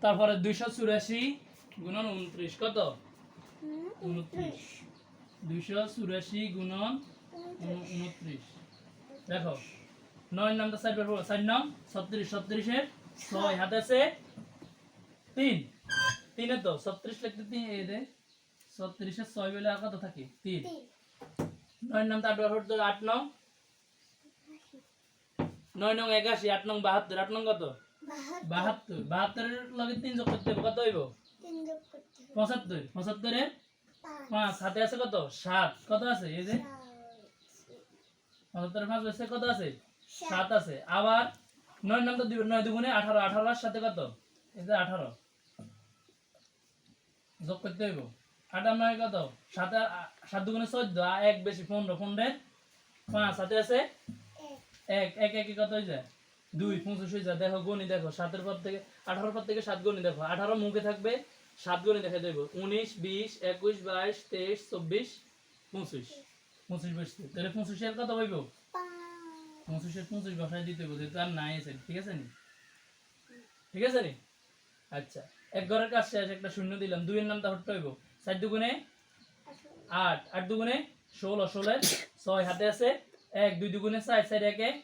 তারপরে 284 গুণন 29 কত? 29। 284 গুণন 29 দেখো 9 নামটা সাইড করব 4 নাম 36 36 এর 6 হাতে আছে 3 3 এ তো 36 লিখতে 3 এই দে 36 এর 6 বলে আর কত থাকে 3 9 নামটা 8 নাম 9 নং 81 8 নং 72 8 নং কত 72 72 এর লগে 3 যোগ করতে হবে কত হইব 75 75 এর 5 হাতে আছে কত 7 কত আছে এই যে 75 এর 5 আছে কত আছে 7 আছে আবার 9 নাম তো 9 দুগুণে 18 18 এর সাথে কত এই যে 18 যোগ করতে হইব 8 9 কত 7 7 দুগুণে 14 আর 1 বেশি 15 15 এর 5 হাতে আছে 1 1 1 কত হয়ে যায় 2 25 হয়ে যায় দেখো গণি দেখো 7 এর পর থেকে 18 এর পর থেকে 7 গণি দেখো 18 মুখে থাকবে 7 গণি দেখা দেব 19 20 21 22 23 24 25 25 বসছে তাহলে 25 এর কত হইব 25 এর 25 বসায় দিতে হবে যেহেতু আর নাই আছে ঠিক আছে নি ঠিক আছে নি আচ্ছা এক ঘরের কাজ শেষ একটা শূন্য দিলাম 2 এর নামটা হটতে হইব 4 দুগুণে 8 8 দুগুণে 16 16 এর 6 হাতে আছে 1 2 দুগুণে 4 4 1